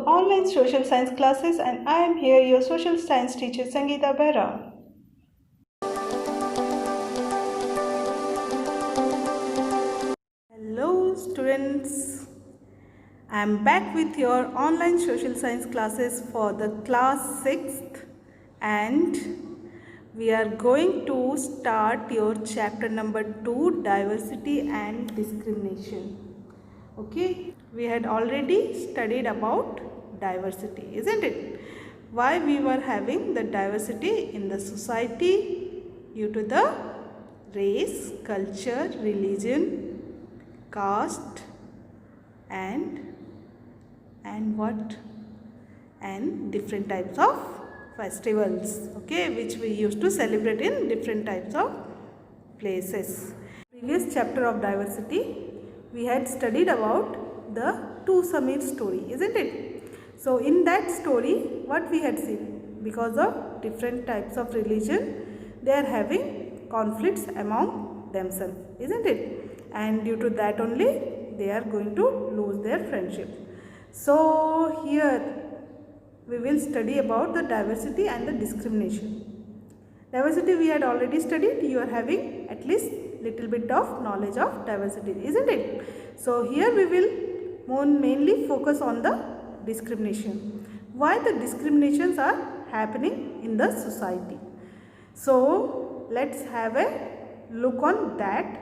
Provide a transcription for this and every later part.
online social science classes, and I am here, your social science teacher Sangeeta Behra. Hello students, I am back with your online social science classes for the class 6th, and we are going to start your chapter number 2, diversity and discrimination. Okay, we had already studied about diversity, isn't it? Why we were having the diversity in the society due to the race, culture, religion, caste and what? And different types of festivals, okay, which we used to celebrate in different types of places. Previous chapter of diversity, we had studied about the Two Samir story, isn't it? So in that story, what we had seen, because of different types of religion, they are having conflicts among themselves, isn't it? And due to that only, they are going to lose their friendship. So here we will study about the diversity and the discrimination. Diversity we had already studied. You are having at least little bit of knowledge of diversity, isn't it? So here we will mainly focus on the discrimination. Why the discriminations are happening in the society. So let's have a look on that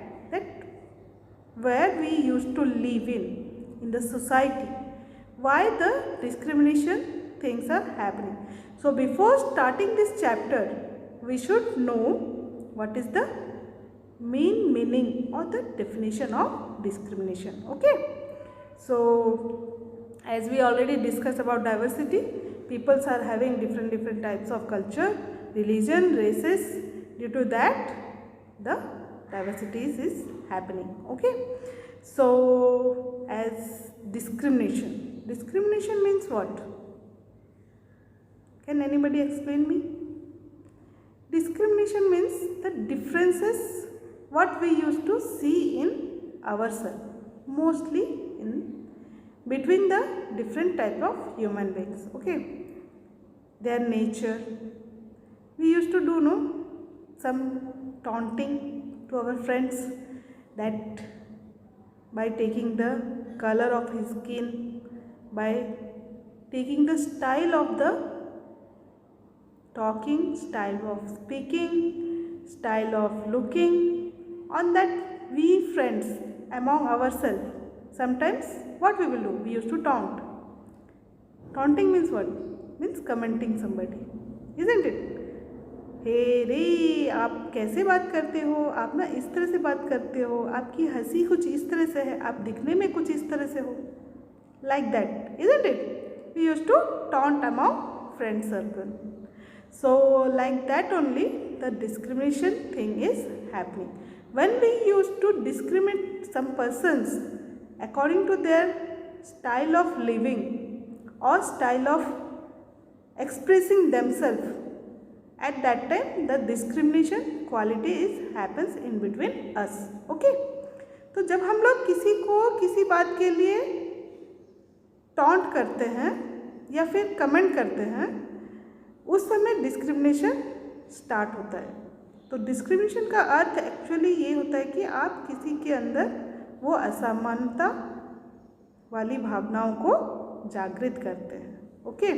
where we used to live in the society, why the discrimination things are happening. So before starting this chapter, we should know what is the main meaning or the definition of discrimination. Okay, so as we already discussed about diversity, peoples are having different types of culture, religion, races. Due to that, the diversity is happening. Okay, so as discrimination means what? Can anybody explain me? Discrimination means the differences what we used to see in ourselves, mostly in between the different type of human beings. Okay, their nature. We used to do some taunting to our friends, that by taking the color of his skin, by taking the style of the talking, style of speaking, style of looking, on that we friends among ourselves, sometimes what we will do, we used to taunt. Taunting means what? Means commenting somebody, isn't it? हे रे, आप कैसे बात करते हो, आप ना इस तरह से बात करते हो, आपकी हंसी कुछ इस तरह से है, आप दिखने में कुछ इस तरह से हो, like that, isn't it? We used to taunt among friend circle. So like that only the discrimination thing is happening. When we used to discriminate some persons according to their style of living or style of expressing themselves, at that time the discrimination quality is happens in between us. Okay, तो जब हम लोग किसी को किसी बात के लिए टॉन्ट करते हैं या फिर कमेंट करते हैं, उस समय डिस्क्रिमिनेशन स्टार्ट होता है. तो डिस्क्रिमिनेशन का अर्थ एक्चुअली ये होता है कि आप किसी के अंदर वो असमानता वाली भावनाओं को जागृत करते हैं. ओके,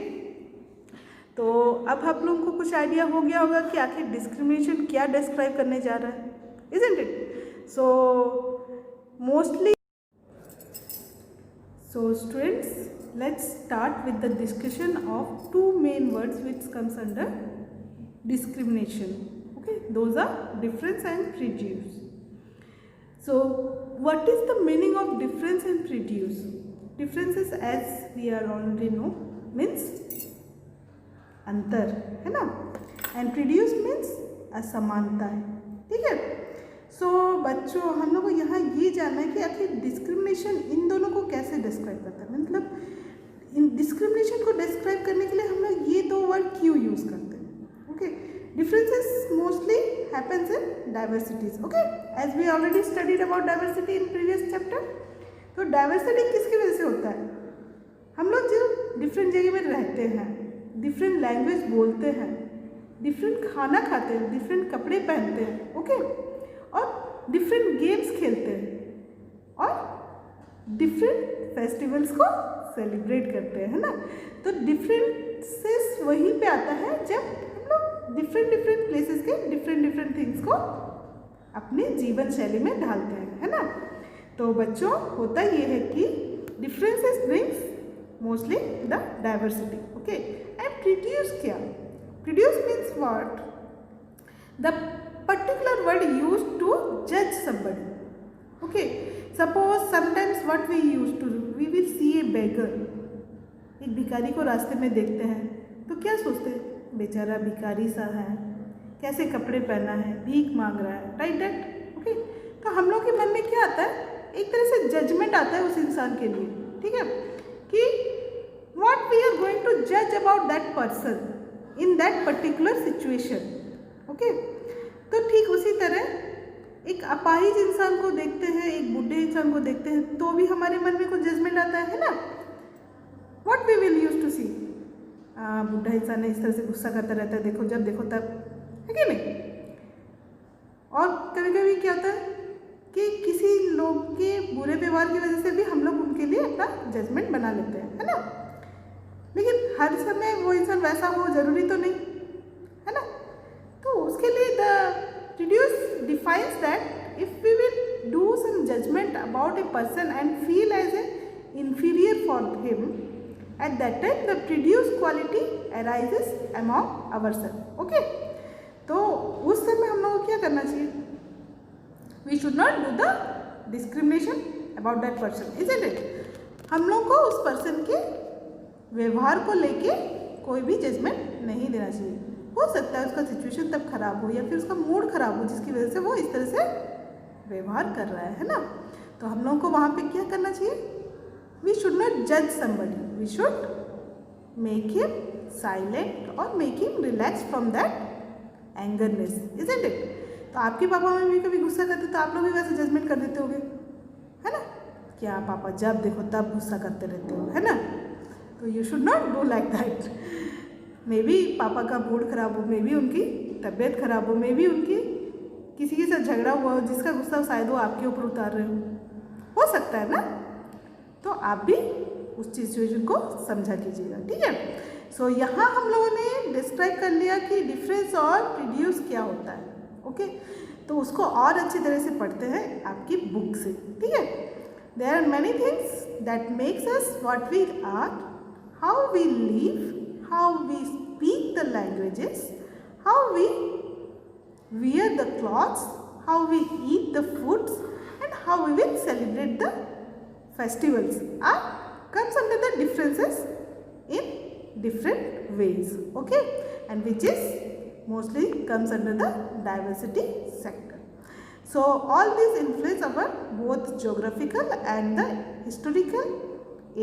तो अब आप लोगों को कुछ आइडिया हो गया होगा कि आखिर डिस्क्रिमिनेशन क्या डिस्क्राइब करने जा रहा है, isn't it? So mostly, so students, let's start with the discussion of two main words which comes under discrimination. Okay, those are difference and prejudice. So what is the meaning of difference and prejudice? Differences, as we are already know, means अंतर, है ना, and prejudice means असमानता है. ठीक है, सो बच्चों, हम लोग को यहाँ ये जानना है कि आखिर डिस्क्रिमिनेशन इन दोनों को कैसे डिस्क्राइब करता है. मतलब इन डिस्क्रिमिनेशन को डिस्क्राइब करने के लिए हम लोग ये दो वर्ड क्यों यूज़ करते हैं. Okay, differences mostly happens in diversities. Okay, as we already studied about diversity in previous chapter. तो डाइवर्सिटी किसकी वजह से होता है? हम लोग जो डिफरेंट जगह में रहते हैं, डिफरेंट लैंग्वेज बोलते हैं, डिफरेंट खाना खाते हैं, डिफरेंट कपड़े पहनते हैं, ओके, और डिफरेंट गेम्स खेलते हैं और डिफरेंट फेस्टिवल्स को सेलिब्रेट करते हैं, है ना। तो डिफरेंसेस वहीं पे आता है जब हम लोग डिफरेंट प्लेसेस के डिफरेंट थिंग्स को अपने जीवन शैली में ढालते हैं, है ना। तो बच्चों, होता ये है कि differences brings mostly the diversity, okay. And produce क्या? Produce means what? The particular word used to जज somebody, okay. Suppose sometimes what we used to do, we will see a beggar. एक भिखारी को रास्ते में देखते हैं तो क्या सोचते हैं? बेचारा भिखारी सा है, कैसे कपड़े पहना है, भीख मांग रहा है, राइट दैट, ओके। तो हम लोग के मन में क्या आता है? एक तरह से जजमेंट आता है उस इंसान के लिए, ठीक है, कि what we are going to judge about that person in that particular situation, okay. तो ठीक उसी तरह एक अपाहिज इंसान को देखते हैं, एक बूढ़े इंसान को देखते हैं तो भी हमारे मन में कुछ जजमेंट आता है ना। What we will use to see, बूढ़ा इंसान इस तरह से गुस्सा करता रहता है, देखो जब देखो तब, है कि नहीं। और कभी कभी क्या होता है कि किसी लोग के बुरे व्यवहार की वजह से भी हम लोग उनके लिए अपना जजमेंट बना लेते हैं, है ना। लेकिन हर समय वो इंसान वैसा हो जरूरी तो नहीं, है ना। तो उसके लिए the Reduce defines that if we will do some judgment about a person and feel as a inferior for him, at that time the produced quality arises among ourselves, okay. तो उस समय हम लोगों को क्या करना चाहिए? We should not do the discrimination about that person, isn't it? हम लोग को उस पर्सन के व्यवहार को लेके कोई भी जजमेंट नहीं देना चाहिए। हो सकता है उसका सिचुएशन तब खराब हो या फिर उसका मूड खराब हो जिसकी वजह से वो इस तरह से व्यवहार कर रहा है ना। तो हम लोगों को वहाँ पे क्या करना चाहिए? वी शुड नॉट जज somebody, we should make him silent और make him relax from that angerness, isn't it. तो आपके पापा मम्मी कभी गुस्सा करते तो आप लोग भी वैसे जजमेंट कर देते होगे, है ना। क्या पापा जब देखो तब गुस्सा करते रहते हो, है ना। तो you should not do like that. May be पापा का मूड खराब हो, मे बी उनकी तबीयत खराब हो, मे बी उनकी किसी के साथ झगड़ा हुआ हो जिसका गुस्सा शायद वो आपके ऊपर उतार रहे हो सकता है ना। तो आप भी उस सिचुएशन को समझा कीजिएगा, ठीक है। सो यहाँ हम लोगों ने डिस्क्राइब कर लिया कि डिफरेंस और प्रोड्यूस क्या होता है, ओके। तो उसको और अच्छी तरह से पढ़ते हैं आपकी बुक से, ठीक है। There are many things that makes us what we are, how we live, how we speak the languages, how we wear the clothes, how we eat the foods, and how we will celebrate the festivals comes under the differences in different ways, okay, and which is mostly comes under the diversity sector. So all these influence our both geographical and the historical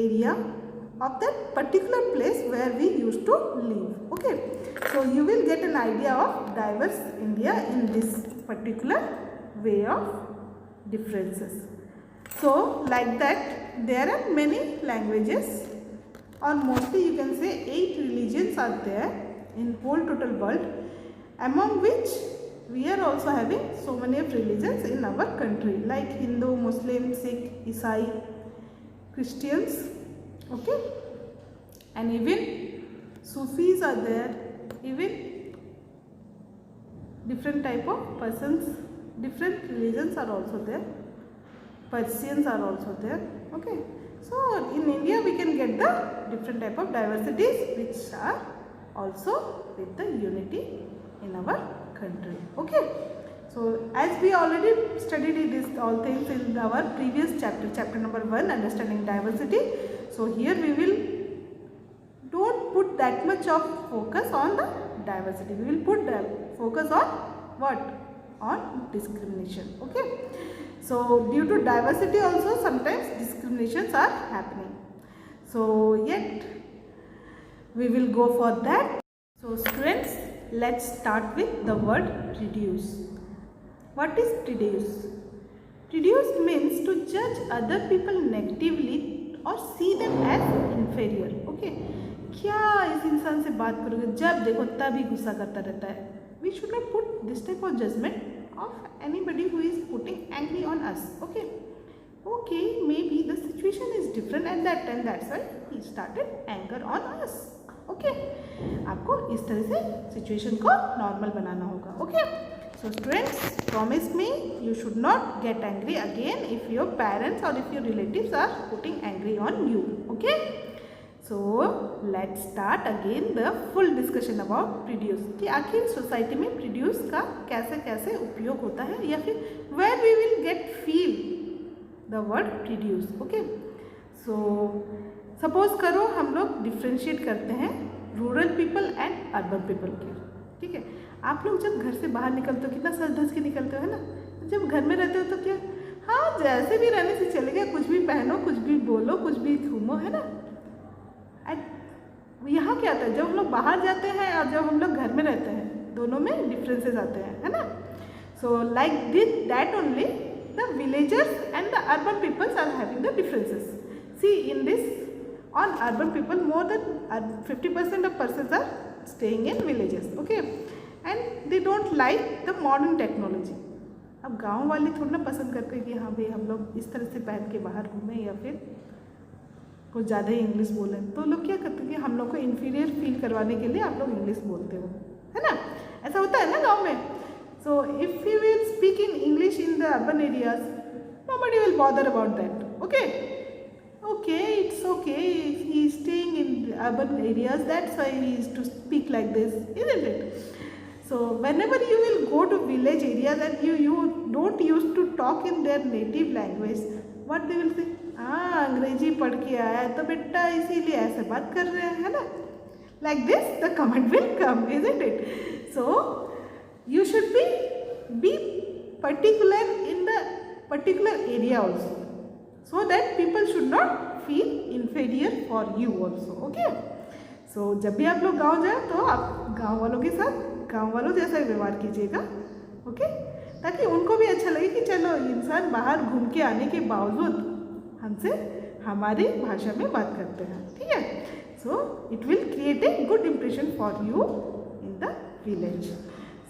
area of that particular place where we used to live, okay. So you will get an idea of diverse India in this particular way of differences. So like that there are many languages, or mostly you can say 8 religions are there in whole total world, among which we are also having so many of religions in our country like Hindu, Muslim, Sikh, Isai, Christians, okay, and even Sufis are there, even different type of persons, different religions are also there, Persians are also there, okay. So in India we can get the different type of diversities which are also with the unity in our country, okay. So as we already studied this all things in our previous chapter number 1, understanding diversity. So here we will don't put that much of focus on the diversity, we will put the focus on what? On discrimination, okay. So due to diversity also sometimes discriminations are happening, so yet we will go for that. So students, let's start with the word reduce. What is reduce? Reduce means to judge other people negatively or see them as inferior. Okay, क्या इस इंसान से बात करोगे, जब देखो तभी गुस्सा करता रहता है. We should not put this type of judgment of anybody who is putting angry on us. Okay, maybe the situation is different at that time, that's why he started anger on us. Okay, आपको इस तरह से situation को normal बनाना होगा. Okay, so students, promise me you should not get angry again if your parents or if your relatives are putting angry on you. Okay, so let's start again the full discussion about produce, कि आखिर society में produce का कैसे कैसे उपयोग होता है, या फिर where we will get feel the word produce. Okay, so suppose करो हम लोग डिफ्रेंशिएट करते हैं rural people and urban people के. ठीक है, आप लोग जब घर से बाहर निकलते हो कितना सज धज के निकलते हो, है ना. जब घर में रहते हो तो क्या, हाँ जैसे भी रहने से चले गए, कुछ भी पहनो, कुछ भी बोलो, कुछ भी घूमो, है ना. यहाँ क्या आता है, जब हम लोग बाहर जाते हैं और जब हम लोग घर में रहते हैं, दोनों में डिफरेंसेस आते हैं, है ना. So like this that only the villagers and the urban peoples are having the differences. See in this, on urban people more than 50% of persons are staying in villages. Okay, and they don't like the modern technology. अब गांव वाले थोड़ा ना पसंद करते हैं कि हाँ भाई हम लोग इस तरह से पहन के बाहर घूमें या फिर कुछ ज़्यादा ही इंग्लिश बोलें. तो लोग क्या करते हैं कि हम लोग को इन्फीरियर फील करवाने के लिए आप लोग इंग्लिश बोलते हो, है ना. ऐसा होता है ना गाँव में. So if you will speak in English in the urban areas, nobody will bother about that. Okay, it's okay. He is staying in urban areas, that's why he is to speak like this, isn't it? So whenever you will go to village areas and you don't used to talk in their native language, what they will say, हाँ अंग्रेजी पढ़ के आया है तो बेटा इसीलिए ऐसे बात कर रहे हैं, है ना. Like this the comment will come, isn't it? So you should be particular in the particular area also, so that people should not feel inferior for you also. Okay, so जब भी आप लोग गांव जाए तो आप गांव वालों के साथ गांव वालों जैसा व्यवहार कीजिएगा. ओके, ताकि उनको भी अच्छा लगे कि चलो इंसान बाहर घूम के आने के बावजूद हमसे हमारी भाषा में बात करते हैं. ठीक है, so it will create a good impression for you in the village.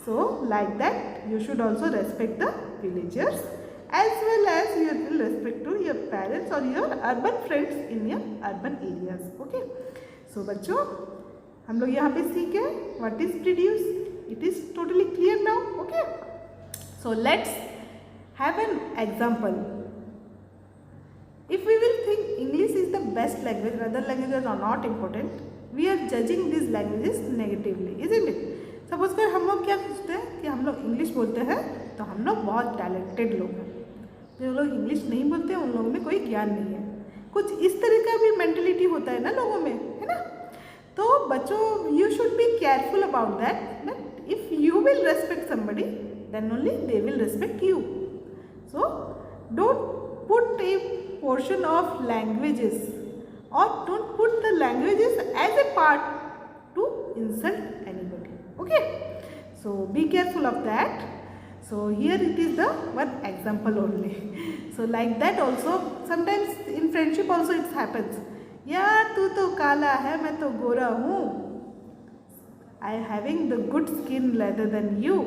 So like that you should also respect the villagers as well as you will respect to your parents or your urban friends in your urban areas. Okay, so बच्चों हम लोग यहाँ पे सीखे what is produce. It is totally clear now. Okay, so let's have an example. If we will think English is the best language, other languages are not important, we are judging these languages negatively, isn't it? Suppose कर हम लोग क्या सोचते हैं कि हम लोग English बोलते हैं तो हम लोग बहुत टैलेंटेड लोग हैं, जो लोग इंग्लिश नहीं बोलते हैं उन लोगों में कोई ज्ञान नहीं है. कुछ इस तरह का भी मेंटलिटी होता है ना लोगों में, है ना. तो बच्चों you should be careful about that if you will respect somebody then only they will respect you. So don't put a portion of languages और don't put the languages as a part to insult anybody. Okay, so be careful of that. So here it is the one example only. So like that also sometimes in friendship also it happens. यार तू तो काला है मैं तो गोरा हूँ, I having the good skin rather than you.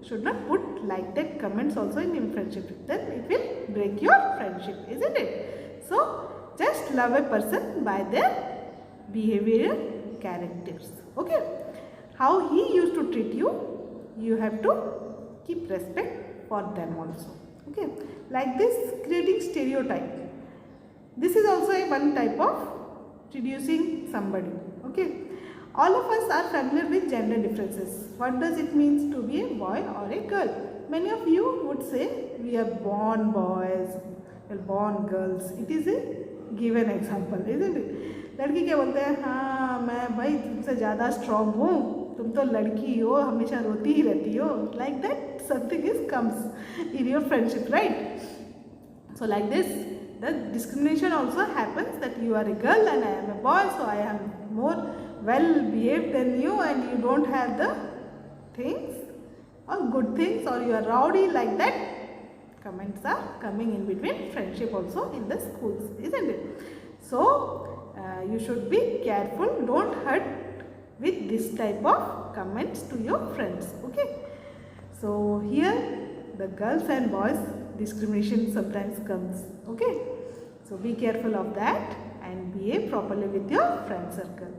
Should not put like that comments also in friendship, then it will break your friendship, isn't it? So just love a person by their behavioral characters. Okay, how he used to treat you, you have to keep respect for them also. Okay, like this creating stereotype, this is also a one type of reducing somebody. Okay, all of us are familiar with gender differences. What does it means to be a boy or a girl? Many of you would say we are born boys, we are born girls. It is a given example, isn't it? लड़की क्या बोलते हैं, हाँ मैं भाई तुमसे ज़्यादा strong हूँ, तुम तो लड़की हो हमेशा रोती ही रहती हो. Like that something is comes in your friendship, right. So like this the discrimination also happens that you are a girl and I am a boy, so I am more well behaved than you and you don't have the things or good things, or you are rowdy, like that comments are coming in between friendship also in the schools, isn't it? So you should be careful. Don't hurt with this type of comments to your friends. Okay. So here the girls and boys discrimination sometimes comes. Okay. So be careful of that and behave properly with your friend circle.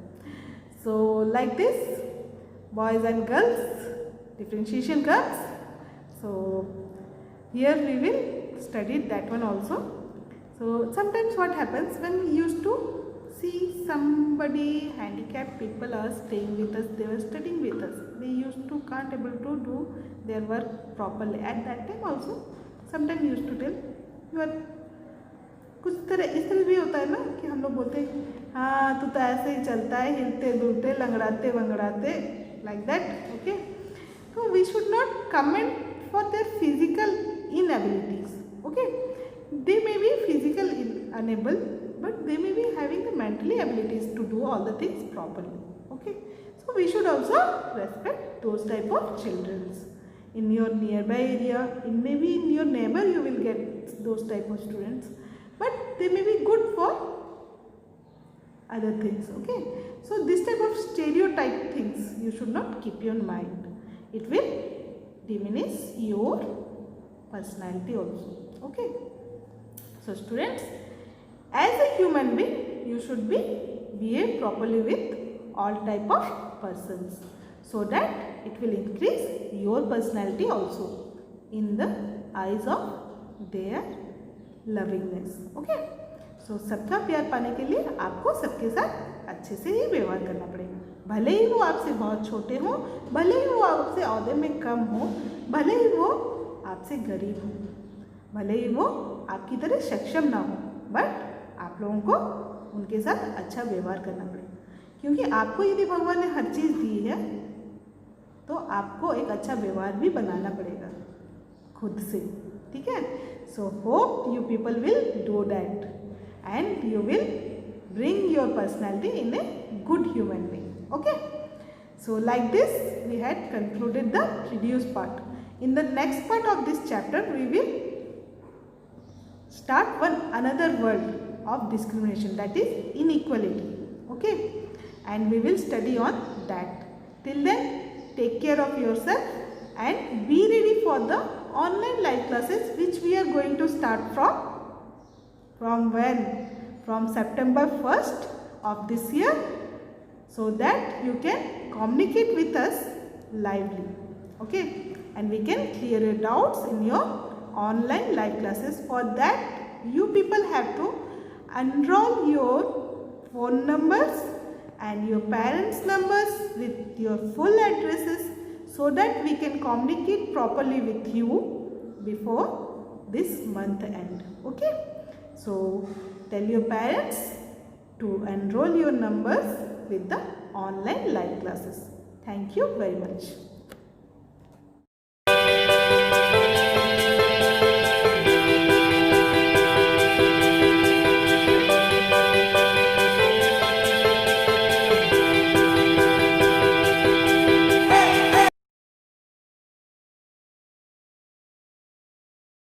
So like this, boys and girls differentiation comes. So here we will study that one also. So sometimes what happens when we used to see somebody handicapped people are staying with us, they were studying with us, they used to can't able to do their work properly. At that time also sometimes used to tell you are कुछ तरह इस तरह भी होता है ना कि हम लोग बोलते हैं हाँ तू तो ऐसे ही चलता है, हिलते डुलते लंगड़ाते वंगड़ाते, like that. Okay. So we should not comment for their physical inabilities. Okay. They may be physically unable, but they may be having the mentally abilities to do all the things properly. Okay. So we should also respect those type of children. In your nearby area, maybe in your neighbor you will get those type of students, but they may be good for other things. Okay. So this type of stereotype things you should not keep in mind. It will diminish your personality also. Okay. So students, as a human being you should behave properly with all type of persons, so that it will increase your personality also in the eyes of their lovingness. Okay. So सबका प्यार पाने के लिए आपको सबके साथ अच्छे से ही व्यवहार करना पड़ेगा. भले ही वो आपसे बहुत छोटे हों, भले ही वो आपसे ओहदे में कम हो, भले ही वो आपसे गरीब हो, भले ही वो आपकी तरह सक्षम ना हो, बट आप लोगों को उनके साथ अच्छा व्यवहार करना पड़ेगा. क्योंकि आपको यदि भगवान ने हर चीज़ दी है तो आपको एक अच्छा व्यवहार भी बनाना पड़ेगा खुद से. ठीक है. So hope you people will do that and you will bring your personality in a good human being. Okay. So like this we had concluded the reduced part. In the next part of this chapter we will start another world of discrimination, that is inequality. Okay. And we will study on that. Till then, take care of yourself and be ready for the online live classes which we are going to start from when? From September 1st of this year, so that you can communicate with us lively. Okay. And we can clear your doubts in your online live classes. For that you people have to enroll your phone numbers and your parents' numbers with your full addresses, so that we can communicate properly with you before this month end. Okay. So tell your parents to enroll your numbers with the online live classes. Thank you very much.